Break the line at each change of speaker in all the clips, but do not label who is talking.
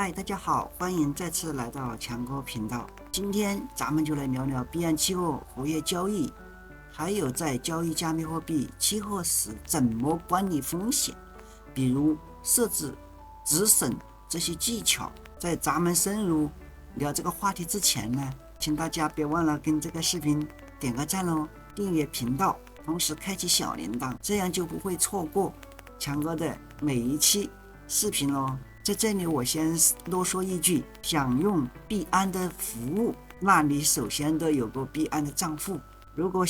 嗨，大家好，欢迎再次来到强哥频道。今天咱们就来聊聊币安期货活跃交易，还有在交易加密货币期货时怎么管理风险，比如设置、止损这些技巧。在咱们深入聊这个话题之前呢，请大家别忘了跟这个视频点个赞哦，订阅频道，同时开启小铃铛，这样就不会错过强哥的每一期视频哦。在这里我先多说一句，想用币安的服务，那你首先都有个币安的账户。如果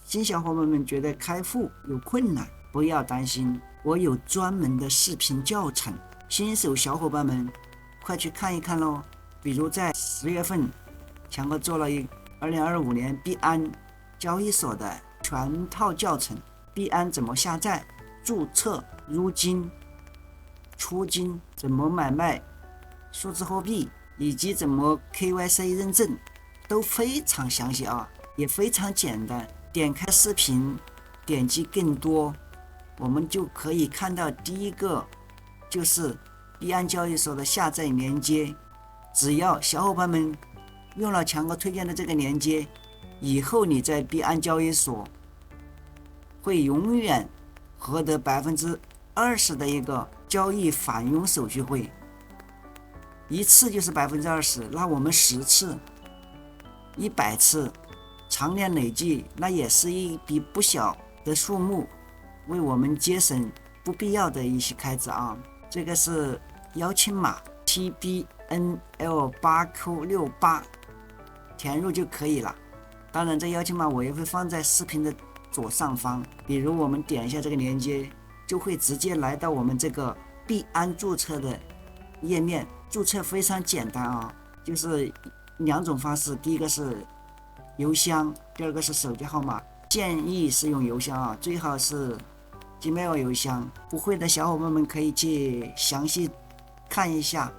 新小伙伴们觉得开户有困难，不要担心，我有专门的视频教程，新手小伙伴们快去看一看咯。比如在10月份，强哥做了2025年币安交易所的全套教程，币安怎么下载、注册、入金、出金，怎么买卖数字货币，以及怎么 KYC 认证，都非常详细啊，也非常简单。点开视频，点击更多，我们就可以看到第一个就是币安交易所的下载连接。只要小伙伴们用了强哥推荐的这个连接，以后你在币安交易所会永远获得20%的一个交易返佣手续费，一次就是20%，那我们10次、100次，常年累计，那也是一笔不小的数目，为我们节省不必要的一些开支啊。这个是邀请码 TBNL8Q68，填入就可以了。当然，这邀请码我也会放在视频的左上方，比如我们点一下这个链接，就会直接来到我们这个币安注册的页面。注册非常简单啊，就是2种方式，第一个是邮箱，第二个是手机号码。建议是用邮箱啊，最好是 Gmail 邮箱。不会的小伙伴们可以去详细看一下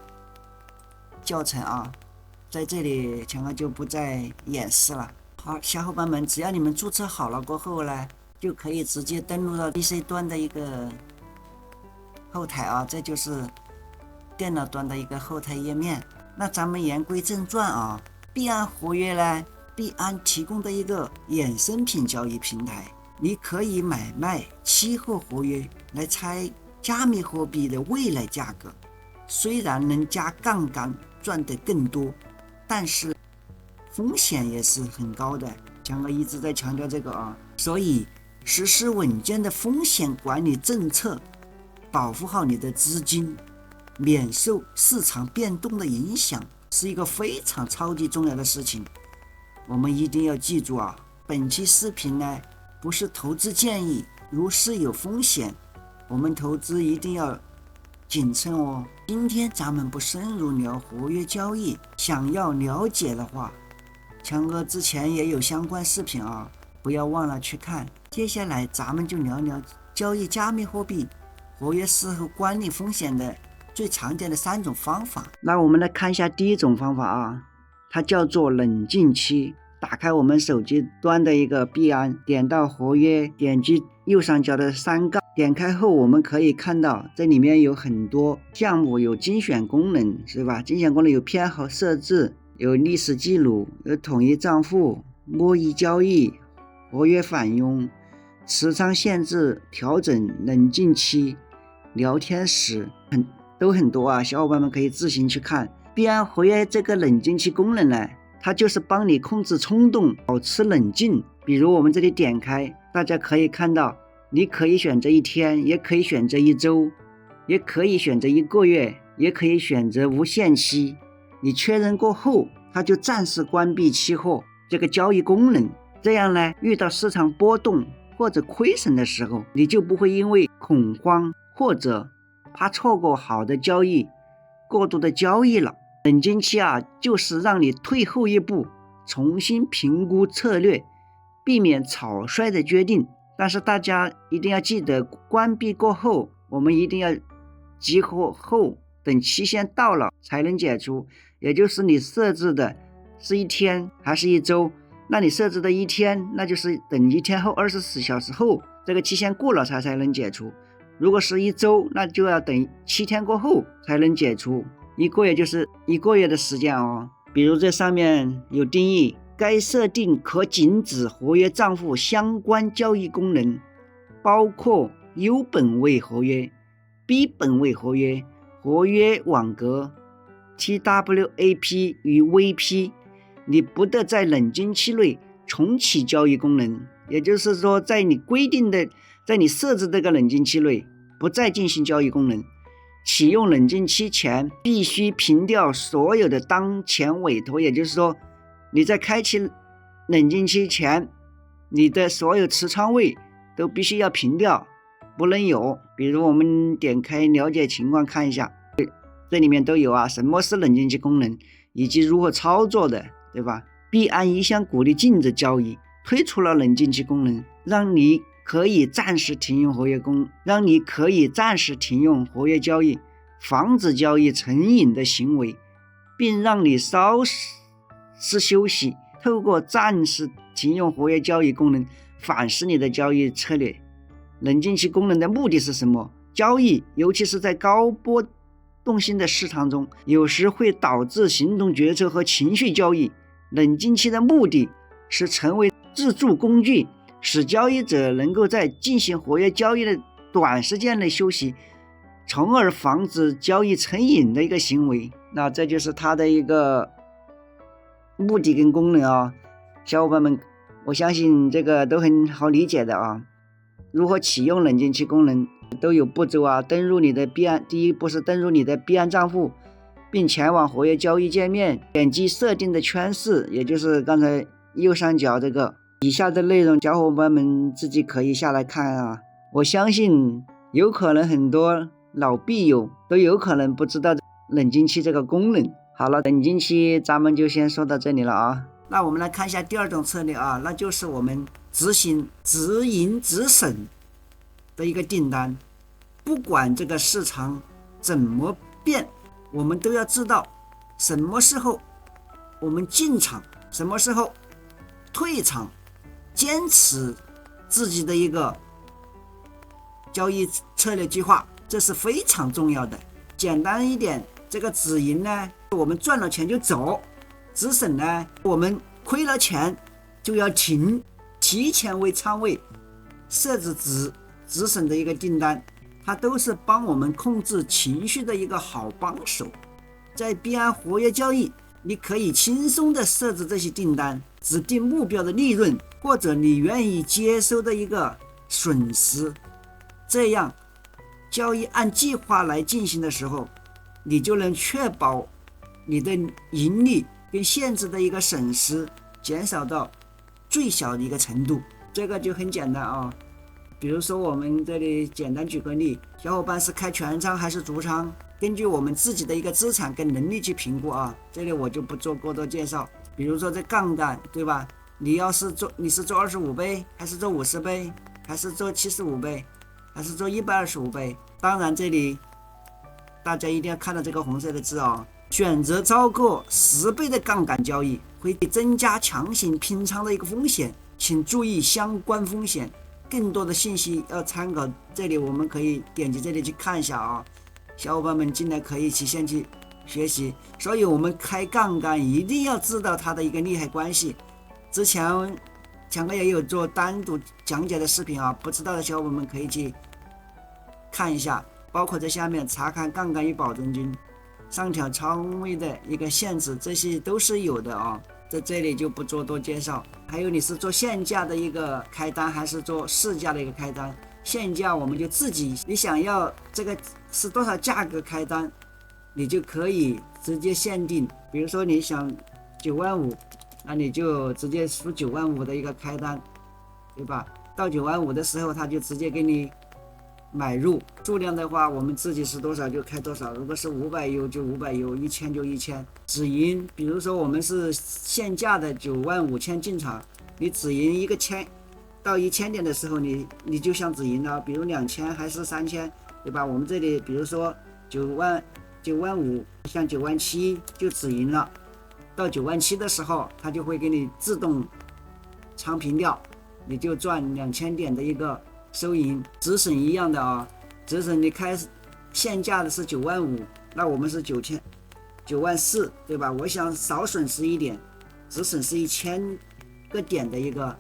教程啊，在这里强哥就不再演示了。好，小伙伴们，只要你们注册好了过后呢，就可以直接登录到 PC 端的一个后台啊，这就是电脑端的一个后台页面。那咱们言归正传啊，币安活跃呢，币安提供的一个衍生品交易平台，你可以买卖期货活跃来猜加密货币的未来价格。虽然能加杠杆赚得更多，但是风险也是很高的，强哥一直在强调这个啊，所以实施稳健的风险管理政策，保护好你的资金，免受市场变动的影响，是一个非常超级重要的事情。我们一定要记住啊，本期视频呢不是投资建议，如是有风险，我们投资一定要谨慎哦。今天咱们不深入聊活跃交易，想要了解的话，强哥之前也有相关视频啊，不要忘了去看。接下来咱们就聊聊交易加密货币活跃时候管理风险的最常见的3种方法。那我们来看一下第一种方法啊，它叫做冷静期。打开我们手机端的一个币安，点到活跃，点击右上角的3杠，点开后我们可以看到这里面有很多项目，有精选功能是吧？精选功能有偏好设置，有历史记录，有统一账户、摸鱼交易、活跃返佣、持仓限制、调整、冷静期、聊天室，都很多啊，小伙伴们可以自行去看。币安活跃这个冷静期功能呢，它就是帮你控制冲动，保持冷静。比如我们这里点开，大家可以看到，你可以选择1天，也可以选择1周，也可以选择1个月，也可以选择无限期。你确认过后，它就暂时关闭期货这个交易功能。这样呢，遇到市场波动或者亏损的时候，你就不会因为恐慌或者怕错过好的交易，过度的交易了。冷静期啊，就是让你退后一步，重新评估策略，避免草率的决定。但是大家一定要记得，关闭过后，我们一定要激活后，等期限到了才能解除。也就是你设置的是1天还是1周，那你设置的1天，那就是等1天后24小时后，这个期限过了才能解除。如果是1周，那就要等7天过后才能解除。1个月就是1个月的时间哦。比如这上面有定义，该设定可禁止合约账户相关交易功能，包括 U 本位合约、B 本位合约、合约网格、TWAP 与 VP， 你不得在冷静期内重启交易功能，也就是说在你设置这个冷静期内不再进行交易功能。启用冷静期前必须平掉所有的当前委托，也就是说你在开启冷静期前你的所有持仓位都必须要平掉，不能有。比如我们点开了解情况看一下，这里面都有啊，什么是冷静期功能以及如何操作的，对吧？币安一向鼓励禁止交易，推出了冷静期功能，让你可以暂时停用合约交易，防止交易成瘾的行为，并让你稍事休息，透过暂时停用合约交易功能反思你的交易策略。冷静期功能的目的是什么？交易尤其是在高波动性的市场中，有时会导致行动决策和情绪交易。冷静期的目的是成为自助工具，使交易者能够在进行合约交易的短时间内休息，从而防止交易成瘾的一个行为。那这就是它的一个目的跟功能啊，小伙伴们，我相信这个都很好理解的啊。如何启用冷静期功能都有步骤啊。登入你的币安，第一步是登入你的币安账户，并前往合约交易界面，点击设定的圈式，也就是刚才右上角这个。以下的内容小伙伴们自己可以下来看啊。我相信有可能很多老币友都有可能不知道冷静期这个功能。好了，冷静期咱们就先说到这里了啊。那我们来看一下第二种策略啊，那就是我们执行止盈止损的一个订单。不管这个市场怎么变，我们都要知道什么时候我们进场，什么时候退场，坚持自己的一个交易策略计划，这是非常重要的。简单一点，这个止盈呢，我们赚了钱就走；止损呢，我们亏了钱就要停，提前为仓位设置止损的一个订单，它都是帮我们控制情绪的一个好帮手。在币安活跃交易，你可以轻松的设置这些订单，指定目标的利润或者你愿意接收的一个损失，这样交易按计划来进行的时候，你就能确保你的盈利跟限制的一个损失减少到最小的一个程度。这个就很简单啊。比如说我们这里简单举个例，小伙伴是开全仓还是逐仓，根据我们自己的一个资产跟能力去评估啊，这里我就不做过多介绍。比如说这杠杆，对吧？你是做25倍，还是做50倍，还是做75倍，还是做125倍？当然这里大家一定要看到这个红色的字啊，选择超过10倍的杠杆交易会增加强行平仓的一个风险，请注意相关风险。更多的信息要参考这里，我们可以点击这里去看一下啊。小伙伴们进来可以先去学习。所以我们开杠杆一定要知道它的一个利害关系。之前强哥也有做单独讲解的视频啊，不知道的小伙伴们可以去看一下，包括在下面查看杠杆与保证金、上调仓位的一个限制，这些都是有的啊。在这里就不做多介绍。还有你是做限价的一个开单还是做市价的一个开单？限价我们就自己，你想要这个是多少价格开单，你就可以直接限定，比如说你想9万5，那你就直接输9万5的一个开单，对吧？到9万5的时候他就直接给你买入，数量的话我们自己是多少就开多少，如果是500U就500U，1000就1000。止盈，比如说我们是限价的95000进场，你止盈一个1000到1000点的时候，你就想止盈了，比如2000还是3000，对吧？我们这里比如说9万5，像9万7就止盈了，到9万7的时候，它就会给你自动仓平掉，你就赚2000点的一个收银。止损一样的啊，止损你开限价的是9万5，那我们是94000，对吧？我想少损失一点，只损失1000个点的一个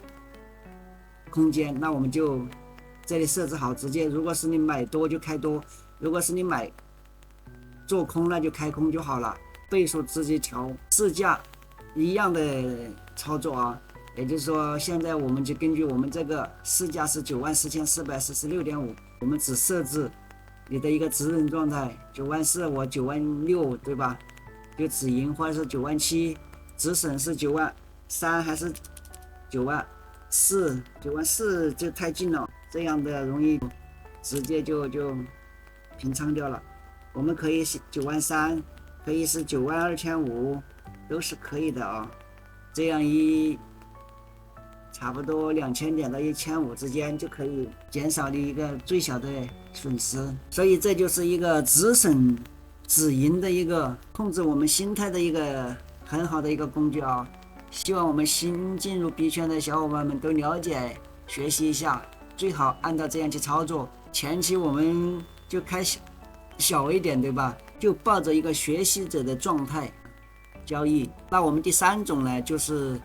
空间，那我们就这里设置好，直接如果是你买多就开多，如果是你买做空那就开空就好了，倍数直接调，市价一样的操作啊。也就是说，现在我们就根据我们这个市价是94446.5，我们只设置你的一个止损状态94000，我96000，对吧？就止盈，或者是97000，止损是93000还是94000？94000就太近了，这样的容易直接就平仓掉了。我们可以是93000，可以是92500，都是可以的啊。这样差不多2000点到1500之间就可以减少你一个最小的损失，所以这就是一个止损止盈的一个控制我们心态的一个很好的一个工具啊。希望我们新进入币圈的小伙伴们都了解学习一下，最好按照这样去操作。前期我们就开小一点，对吧？就抱着一个学习者的状态交易。那我们第3种呢，就是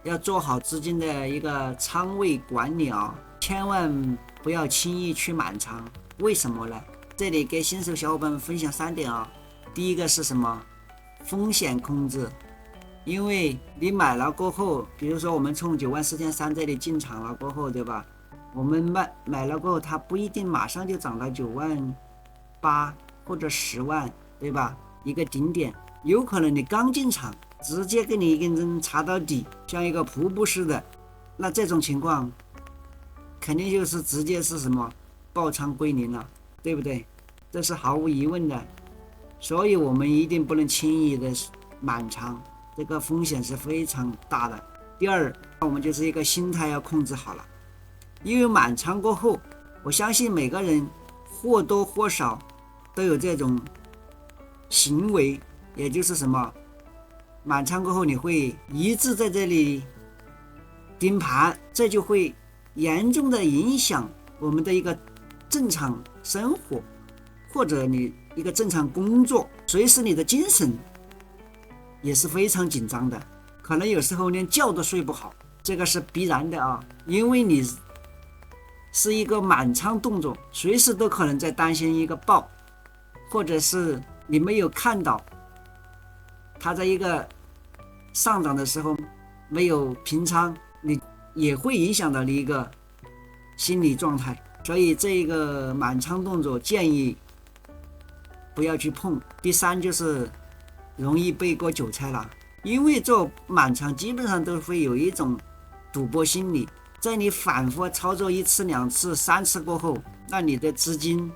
要做好资金的一个仓位管理啊，千万不要轻易去满仓。为什么呢？这里给新手小伙伴们分享3点啊。第一个是什么？风险控制。因为你买了过后，比如说我们从94300这里进场了过后，对吧？我们买了过后，它不一定马上就涨到98000或者10万，对吧？一个顶点，有可能你刚进场，直接给你一根针插到底，像一个瀑布似的。那这种情况，肯定就是直接是什么爆仓归零了，对不对？这是毫无疑问的。所以我们一定不能轻易的满仓。这个风险是非常大的。第二，我们就是一个心态要控制好了，因为满仓过后，我相信每个人或多或少都有这种行为，也就是什么，满仓过后你会一直在这里盯盘，这就会严重的影响我们的一个正常生活，或者你一个正常工作，随时你的精神也是非常紧张的，可能有时候连觉都睡不好，这个是必然的啊。因为你是一个满仓动作，随时都可能在担心一个爆，或者是你没有看到它在一个上涨的时候没有平仓，你也会影响到你一个心理状态。所以这个满仓动作建议不要去碰。第3就是容易被割韭菜了，因为做满仓基本上都会有一种赌博心理，在你反复操作1次、2次、3次过后，那你的资金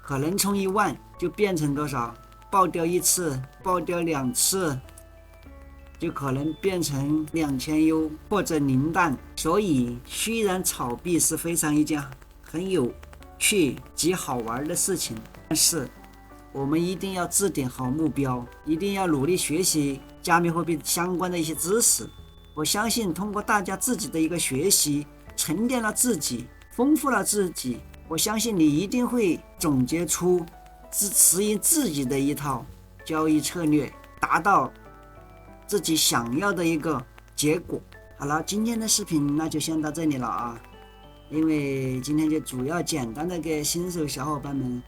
可能从1万就变成多少？爆掉1次，爆掉2次，就可能变成2000U或者零蛋。所以虽然炒币是非常一件很有趣极好玩的事情，但是我们一定要制定好目标，一定要努力学习加密货币相关的一些知识。我相信通过大家自己的一个学习，沉淀了自己，丰富了自己，我相信你一定会总结出适应自己的一套交易策略，达到自己想要的一个结果。好了，今天的视频那就先到这里了啊，因为今天就主要简单的给新手小伙伴们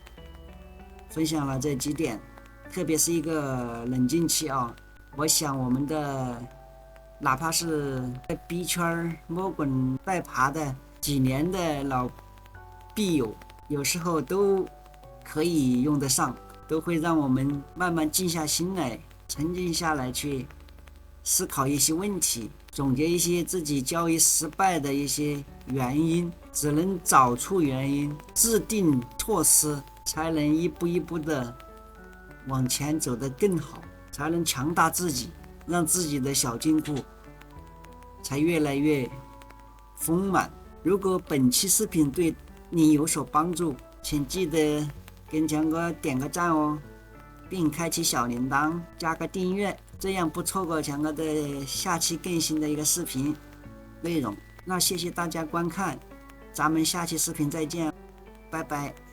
分享了这几点，特别是一个冷静期啊。我想我们的哪怕是在币圈摸滚带爬的几年的老币友，有时候都可以用得上，都会让我们慢慢静下心来，沉静下来去思考一些问题，总结一些自己交易失败的一些原因，只能找出原因，制定措施，才能一步一步的往前走得更好，才能强大自己，让自己的小金库才越来越丰满。如果本期视频对你有所帮助，请记得跟强哥点个赞哦，并开启小铃铛，加个订阅，这样不错过强哥的下期更新的一个视频内容。那谢谢大家观看，咱们下期视频再见，拜拜。